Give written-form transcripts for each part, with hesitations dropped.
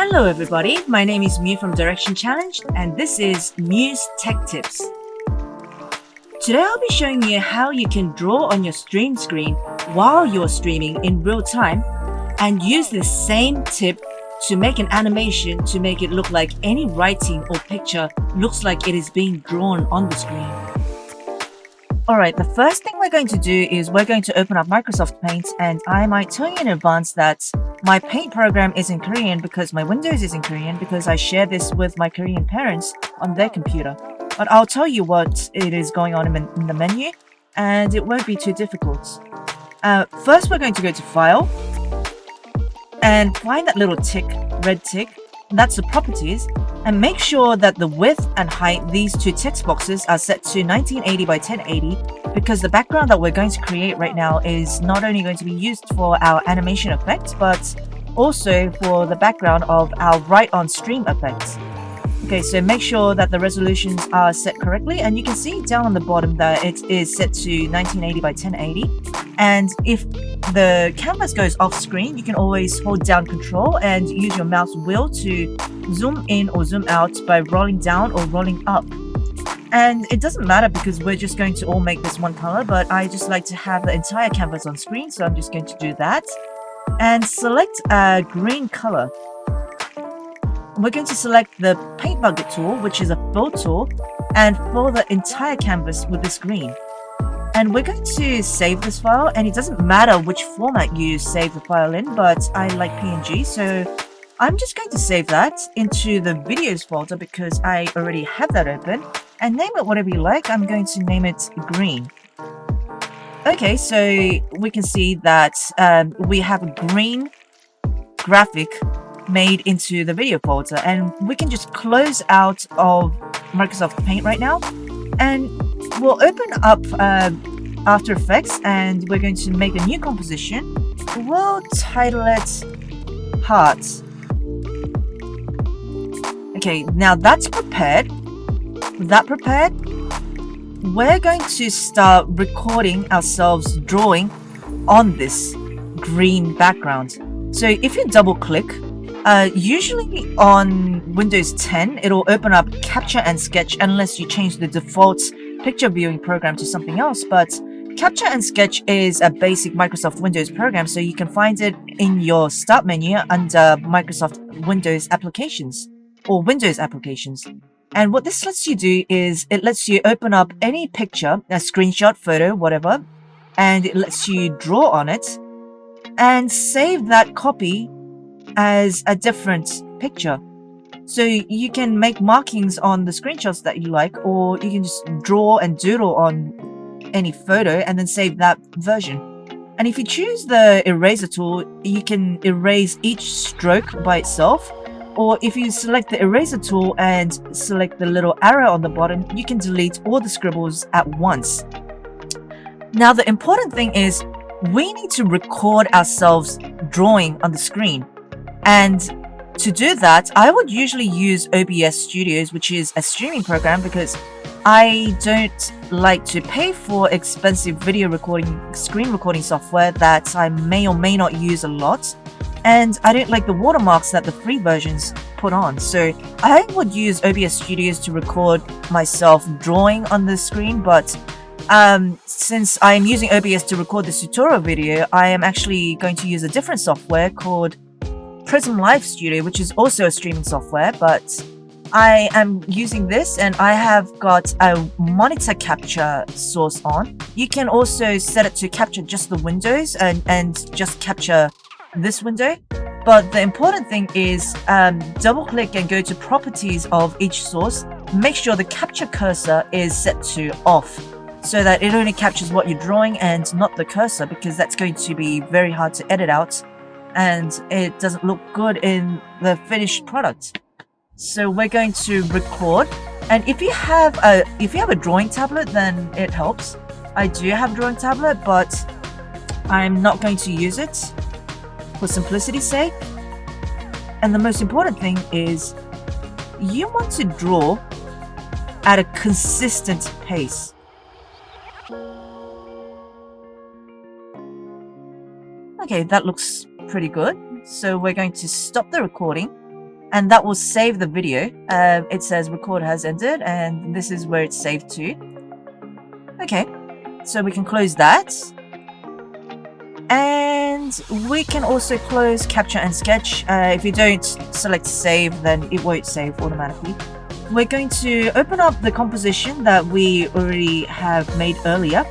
Hello everybody, my name is Mew from Direction Challenged and this is Mew's Tech Tips. Today I'll be showing you how you can draw on your stream screen while you're streaming in real time and use this same tip to make an animation to make it look like any writing or picture looks like it is being drawn on the screen. Alright, the first thing we're going to do is we're going to open up Microsoft Paint, and I might tell you in advance that my Paint program is in Korean because my Windows is in Korean because I share this with my Korean parents on their computer. But I'll tell you what it is going on in the menu and it won't be too difficult. First we're going to go to File and find that little tick, red tick, that's the properties, and make sure that the width and height, these two text boxes, are set to 1980 by 1080 because the background that we're going to create right now is not only going to be used for our animation effects but also for the background of our write on stream effects. Okay, so make sure that the resolutions are set correctly, and you can see down on the bottom that it is set to 1980 by 1080. And if the canvas goes off screen, you can always hold down Control and use your mouse wheel to zoom in or zoom out by rolling down or rolling up. And it doesn't matter because we're just going to all make this one color, but I just like to have the entire canvas on screen, so I'm just going to do that. And select a green color. We're going to select the Paint Bucket tool, which is a fill tool, and fill the entire canvas with this green. And we're going to save this file, and it doesn't matter which format you save the file in, but I like PNG, so I'm just going to save that into the videos folder because I already have that open, and name it whatever you like. I'm going to name it green. Okay, so we can see that we have a green graphic made into the video folder, and we can just close out of Microsoft Paint right now, and we'll open up After Effects, and we're going to make a new composition. We'll title it Hearts. Okay, now that's prepared. With that prepared, we're going to start recording ourselves drawing on this green background. So if you double click, usually on Windows 10, it'll open up Capture and Sketch unless you change the default picture viewing program to something else. But Capture and Sketch is a basic Microsoft Windows program, so you can find it in your Start menu under Microsoft Windows Applications or Windows Applications. And what this lets you do is it lets you open up any picture, a screenshot, photo, whatever, and it lets you draw on it and save that copy as a different picture. So you can make markings on the screenshots that you like, or you can just draw and doodle on any photo and then save that version. And if you choose the eraser tool, you can erase each stroke by itself, or if you select the eraser tool and select the little arrow on the bottom, you can delete all the scribbles at once. Now the important thing is we need to record ourselves drawing on the screen. And to do that, I would usually use OBS Studios, which is a streaming program, because I don't like to pay for expensive video recording, screen recording software that I may or may not use a lot. And I don't like the watermarks that the free versions put on. So I would use OBS Studios to record myself drawing on the screen, but since I am using OBS to record this tutorial video, I am actually going to use a different software called Prism Live Studio, which is also a streaming software, but I am using this and I have got a monitor capture source on. You can also set it to capture just the windows and just capture this window. But the important thing is double click and go to properties of each source. Make sure the capture cursor is set to off so that it only captures what you're drawing and not the cursor, because that's going to be very hard to edit out and it doesn't look good in the finished product. So we're going to record, and if you have a drawing tablet, then it helps. I do have a drawing tablet, but I'm not going to use it for simplicity's sake. And the most important thing is you want to draw at a consistent pace. Okay, that looks pretty good. So we're going to stop the recording and that will save the video. It says record has ended, and this is where it's saved to. Okay, so we can close that. And we can also close capture and sketch. If you don't select save, then it won't save automatically. We're going to open up the composition that we already have made earlier,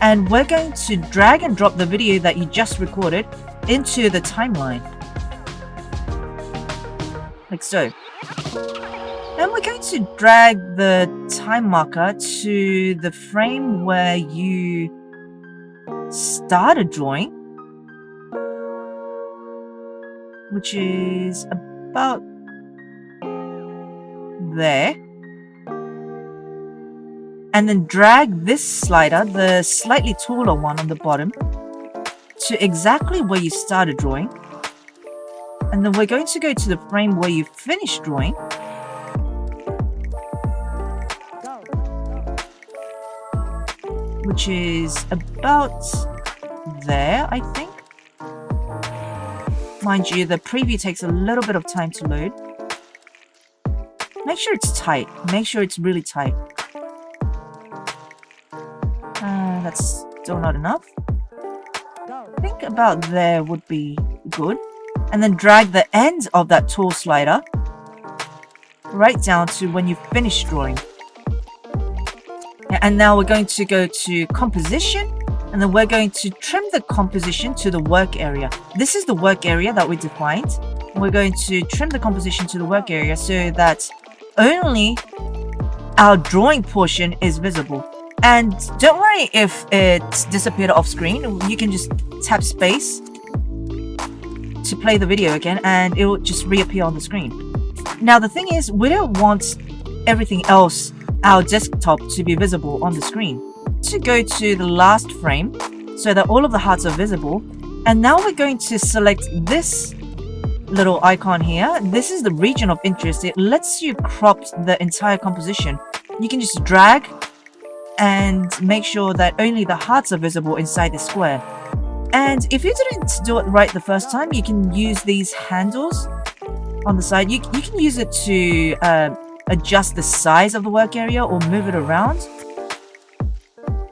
and we're going to drag and drop the video that you just recorded into the timeline. Like so. And we're going to drag the time marker to the frame where you started drawing, which is about there. And then drag this slider, the slightly taller one on the bottom, to exactly where you started drawing. And then we're going to go to the frame where you finished drawing. Which is about there, I think. Mind you, the preview takes a little bit of time to load. Make sure it's tight. Make sure it's really tight. That's still not enough. I think about there would be good. And then drag the end of that tall slider right down to when you finish drawing. And now we're going to go to composition, and then we're going to trim the composition to the work area. This is the work area that we defined. We're going to trim the composition to the work area so that only our drawing portion is visible. And don't worry if it's disappeared off screen. You can just tap space to play the video again, and it will just reappear on the screen. Now the thing is, we don't want everything else, our desktop, to be visible on the screen. To go to the last frame so that all of the hearts are visible, and now we're going to select this little icon here. This is the region of interest. It lets you crop the entire composition. You can just drag and make sure that only the hearts are visible inside the square. And if you didn't do it right the first time, you can use these handles on the side. You can use it to adjust the size of the work area, or move it around,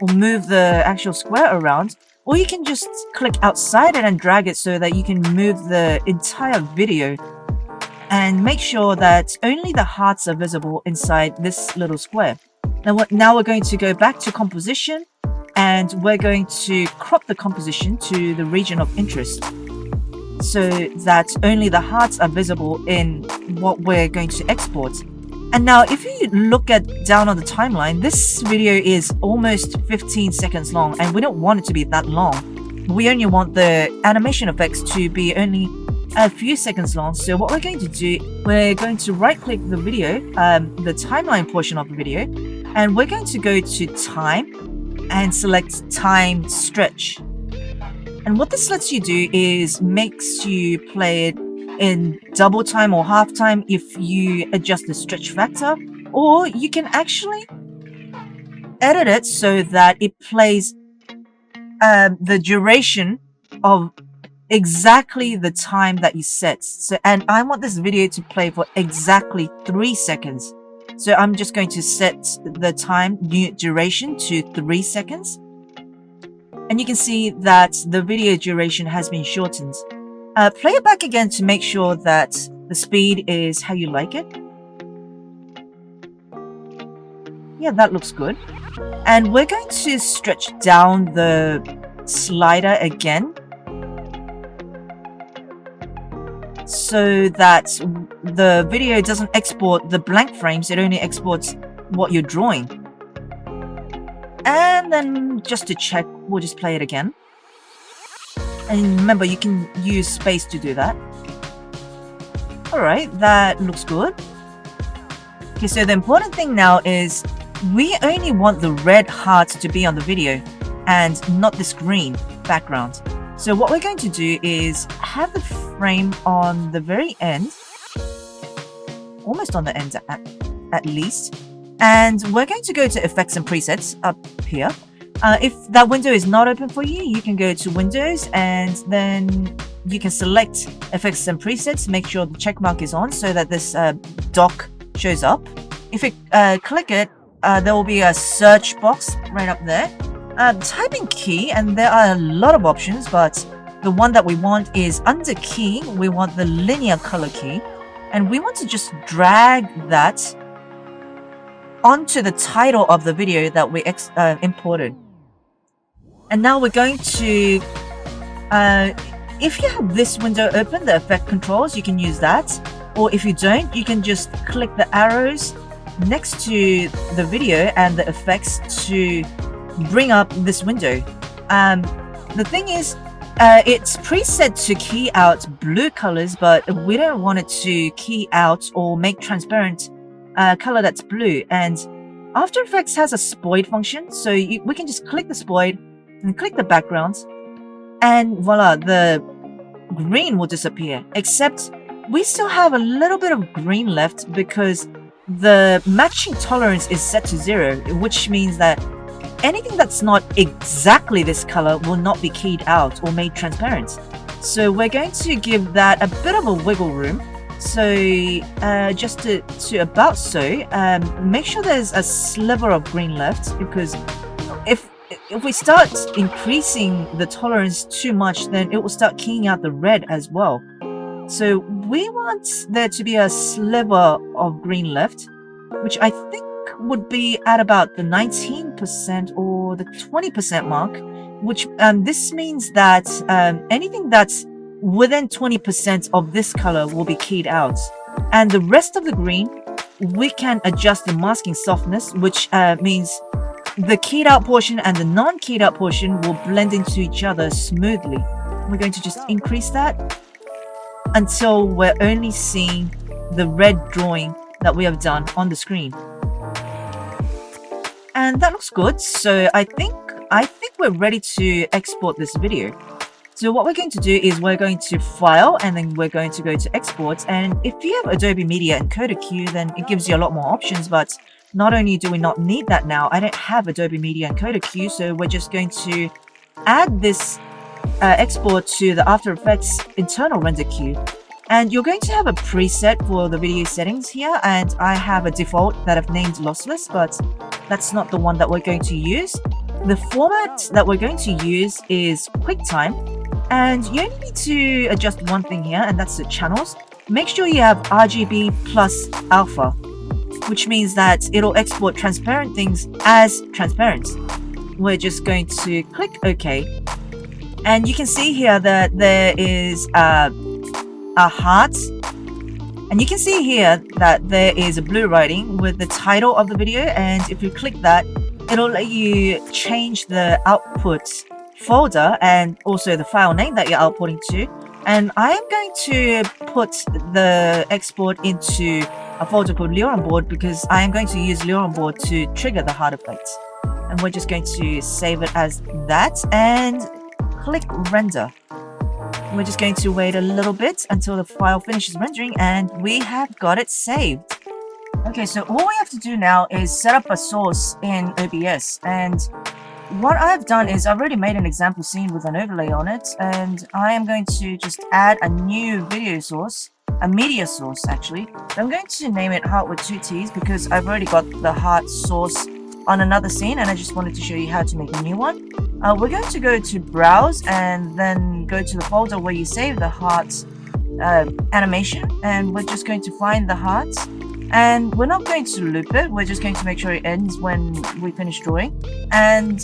or move the actual square around, or you can just click outside it and drag it so that you can move the entire video and make sure that only the hearts are visible inside this little square. Now we're going to go back to composition, and we're going to crop the composition to the region of interest so that only the hearts are visible in what we're going to export. And now if you look down on the timeline, this video is almost 15 seconds long, and we don't want it to be that long. We only want the animation effects to be only a few seconds long. So what we're going to do, we're going to right click the video, the timeline portion of the video, and we're going to go to time and select time stretch. And what this lets you do is makes you play it in double time or half time if you adjust the stretch factor, or you can actually edit it so that it plays the duration of exactly the time that you set. So, and I want this video to play for exactly 3 seconds. So I'm just going to set the time duration to 3 seconds. And you can see that the video duration has been shortened. Play it back again to make sure that the speed is how you like it. Yeah, that looks good. And we're going to stretch down the slider again so that the video doesn't export the blank frames, it only exports what you're drawing. And then just to check, we'll just play it again. And remember, you can use space to do that. Alright, that looks good. Okay, so the important thing now is we only want the red hearts to be on the video and not this green background. So what we're going to do is have the frame on the very end, almost on the end at least, and we're going to go to effects and presets up here. If that window is not open for you, you can go to Windows and then you can select effects and presets, make sure the check mark is on so that this dock shows up. If you click it, there will be a search box right up there. Type in key, and there are a lot of options, but the one that we want is under key. We want the linear color key, and we want to just drag that onto the title of the video that we imported. And now we're going to, if you have this window open, the effect controls, you can use that. Or if you don't, you can just click the arrows next to the video and the effects to bring up this window. The thing is, it's preset to key out blue colors, but we don't want it to key out or make transparent color that's blue. And After Effects has a spoid function, so we can just click the spoid and click the background, and voila, the green will disappear. Except we still have a little bit of green left because the matching tolerance is set to 0, which means that anything that's not exactly this color will not be keyed out or made transparent. So we're going to give that a bit of a wiggle room. So just to about so, make sure there's a sliver of green left, because if we start increasing the tolerance too much, then it will start keying out the red as well. So we want there to be a sliver of green left, which I think would be at about the 19% or the 20% mark, which this means that anything that's within 20% of this color will be keyed out. And the rest of the green, we can adjust the masking softness, which means the keyed out portion and the non-keyed out portion will blend into each other smoothly. We're going to just increase that until we're only seeing the red drawing that we have done on the screen. And that looks good. So I think we're ready to export this video. So what we're going to do is we're going to File, and then we're going to go to Export. And if you have Adobe Media Encoder Queue, then it gives you a lot more options. But not only do we not need that now, I don't have Adobe Media Encoder Queue, so we're just going to add this export to the After Effects internal render queue. And you're going to have a preset for the video settings here, and I have a default that I've named Lossless, but that's not the one that we're going to use. The format that we're going to use is QuickTime, and you only need to adjust one thing here, and that's the channels. Make sure you have RGB plus alpha, which means that it'll export transparent things as transparent. We're just going to click OK, and you can see here that there is a heart, and you can see here that there is a blue writing with the title of the video, and if you click that, it'll let you change the output folder and also the file name that you're outputting to. And I am going to put the export into a folder called Luron Board, because I am going to use Luron Board to trigger the hard effect. And we're just going to save it as that and click render. We're just going to wait a little bit until the file finishes rendering, and we have got it saved. Okay, so all we have to do now is set up a source in OBS, and what I've done is I've already made an example scene with an overlay on it, and I am going to just add a new video source, a media source actually. So I'm going to name it Heart with 2 T's because I've already got the heart source on another scene, and I just wanted to show you how to make a new one. We're going to go to Browse and then go to the folder where you save the heart animation, and we're just going to find the heart. And we're not going to loop it, we're just going to make sure it ends when we finish drawing. And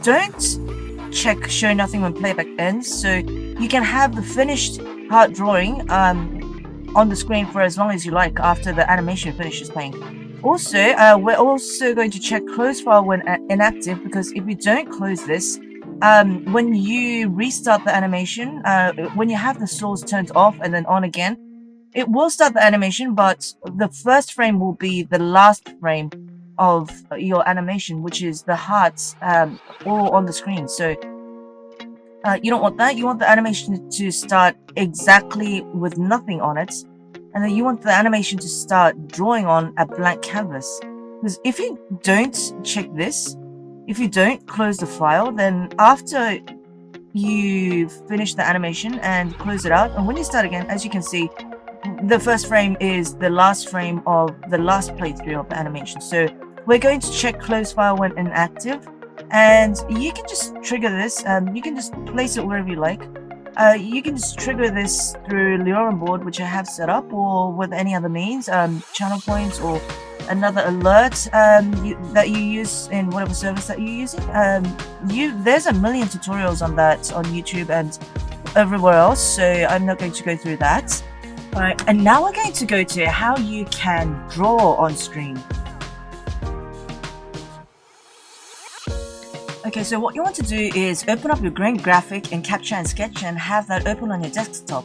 don't check show nothing when playback ends, so you can have the finished heart drawing on the screen for as long as you like after the animation finishes playing. Also, we're also going to check close file when inactive, because if you don't close this, when you restart the animation, when you have the source turned off and then on again, it will start the animation, but the first frame will be the last frame of your animation, which is the hearts all on the screen. So you don't want that. You want the animation to start exactly with nothing on it, and then you want the animation to start drawing on a blank canvas. Because if you don't check this, if you don't close the file, then after you finish the animation and close it out, and when you start again, as you can see, the first frame is the last frame of the last playthrough of the animation. So we're going to check close file when inactive, and you can just trigger this. You can just place it wherever you like. You can just trigger this through Leorum board, which I have set up, or with any other means, channel points or another alert that you use in whatever service that you're using. There's a million tutorials on that on YouTube and everywhere else, so I'm not going to go through that. Alright, and now we're going to go to how you can draw on screen. Okay, so what you want to do is open up your Grain graphic in Capture and Sketch and have that open on your desktop.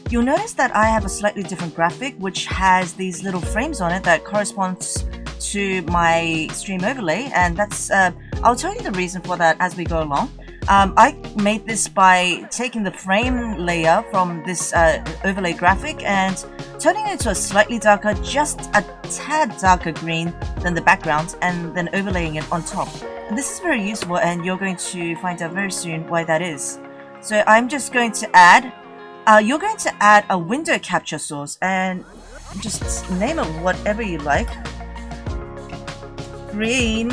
You'll notice that I have a slightly different graphic which has these little frames on it that corresponds to my stream overlay, and that's I'll tell you the reason for that as we go along. I made this by taking the frame layer from this overlay graphic and turning it into a slightly darker, just a tad darker green than the background, and then overlaying it on top. And this is very useful, and you're going to find out very soon why that is. So I'm just going to add, you're going to add a window capture source, and just name it whatever you like. Green.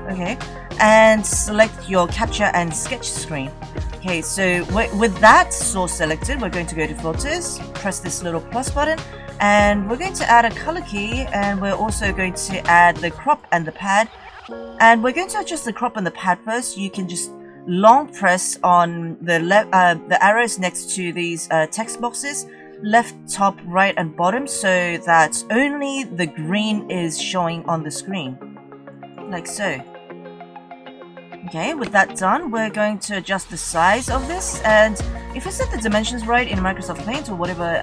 Okay. And select your capture and sketch screen. Okay, so with that source selected, we're going to go to filters, press this little plus button, and we're going to add a color key, and we're also going to add the crop and the pad. And we're going to adjust the crop and the pad first. You can just long press on the arrows next to these text boxes, left, top, right, and bottom, so that only the green is showing on the screen, like so. Okay, with that done, we're going to adjust the size of this, and if you set the dimensions right in Microsoft Paint or whatever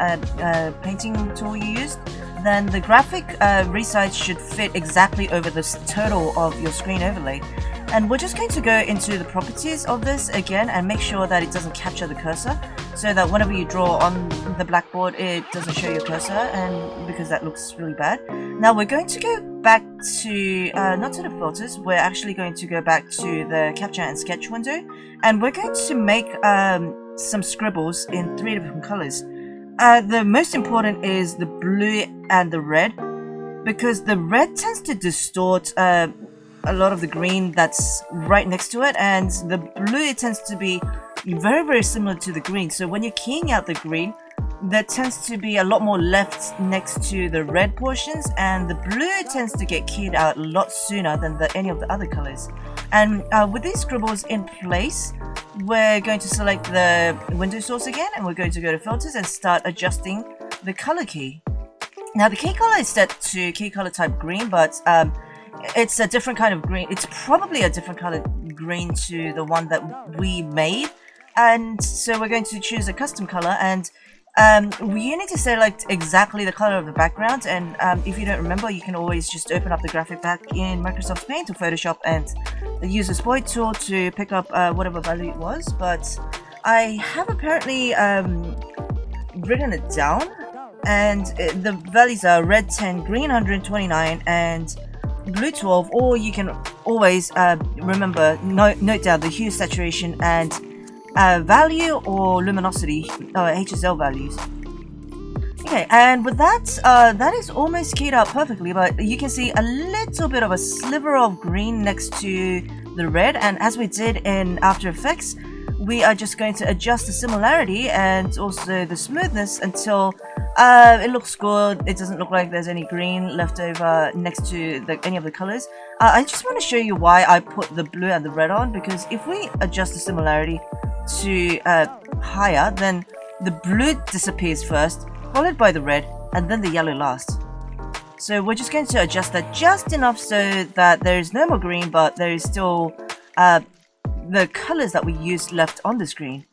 painting tool you used, then the graphic resize should fit exactly over the total of your screen overlay. And we're just going to go into the properties of this again and make sure that it doesn't capture the cursor, so that whenever you draw on the blackboard it doesn't show your cursor, and because that looks really bad. Now we're going to go back to, not to the filters, we're actually going to go back to the Capture and Sketch window, and we're going to make some scribbles in 3 different colors. The most important is the blue and the red, because the red tends to distort a lot of the green that's right next to it, and the blue tends to be very, very similar to the green. So when you're keying out the green, there tends to be a lot more left next to the red portions, and the blue tends to get keyed out a lot sooner than any of the other colors. And with these scribbles in place, we're going to select the window source again, and we're going to go to filters and start adjusting the color key. Now the key color is set to key color type green, but it's a different kind of green. It's probably a different color green to the one that we made, and so we're going to choose a custom color, and you need to select exactly the color of the background. And if you don't remember, you can always just open up the graphic back in Microsoft Paint or Photoshop and use the Spoil tool to pick up whatever value it was. But I have apparently written it down, and the values are red 10, green 129, and blue 12. Or you can always remember, note down the hue, saturation, and value or luminosity, HSL values. Okay, and with that, that is almost keyed out perfectly, but you can see a little bit of a sliver of green next to the red, and as we did in After Effects, we are just going to adjust the similarity and also the smoothness until it looks good. It doesn't look like there's any green left over next to any of the colors. I just want to show you why I put the blue and the red on, because if we adjust the similarity to higher, then the blue disappears first, followed by the red, and then the yellow last. So we're just going to adjust that just enough so that there is no more green, but there is still the colors that we used left on the screen.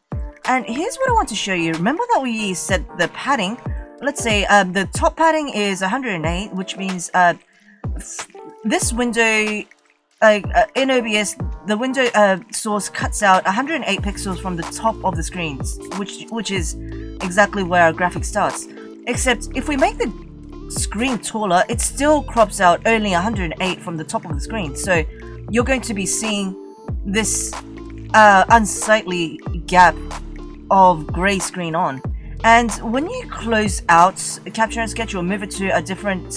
And here's what I want to show you. Remember that we set the padding. Let's say the top padding is 108, which means this window, in OBS, the window source cuts out 108 pixels from the top of the screens, which is exactly where our graphic starts. Except if we make the screen taller, it still crops out only 108 from the top of the screen. So you're going to be seeing this unsightly gap of gray screen on. And when you close out Capture and Sketch or move it to a different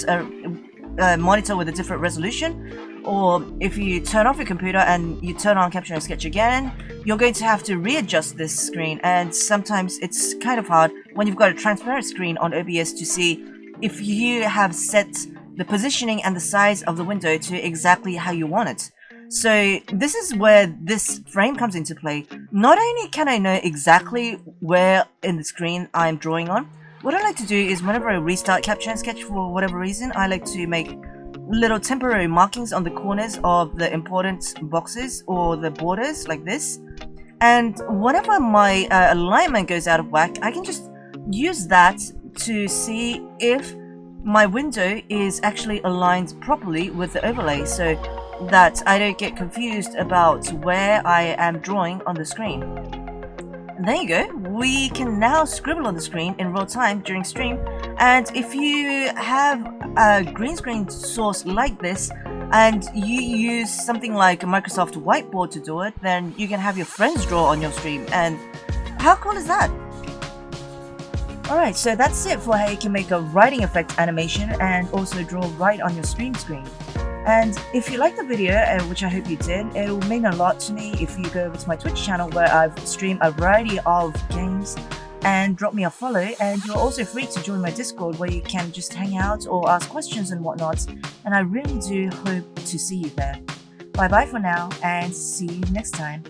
monitor with a different resolution, or if you turn off your computer and you turn on Capture and Sketch again, you're going to have to readjust this screen, and sometimes it's kind of hard when you've got a transparent screen on OBS to see if you have set the positioning and the size of the window to exactly how you want it. So this is where this frame comes into play. Not only can I know exactly where in the screen I'm drawing on, what I like to do is whenever I restart Capture and Sketch for whatever reason, I like to make little temporary markings on the corners of the important boxes or the borders like this. And whenever my alignment goes out of whack, I can just use that to see if my window is actually aligned properly with the overlay, so that I don't get confused about where I am drawing on the screen. And there you go. We can now scribble on the screen in real time during stream, and if you have a green screen source like this and you use something like a Microsoft Whiteboard to do it, then you can have your friends draw on your stream, and how cool is that? Alright, so that's it for how you can make a writing effect animation and also draw right on your stream screen. And if you liked the video, which I hope you did, it will mean a lot to me if you go over to my Twitch channel where I've streamed a variety of games, and drop me a follow. And you're also free to join my Discord where you can just hang out or ask questions and whatnot, and I really do hope to see you there. Bye bye for now, and see you next time.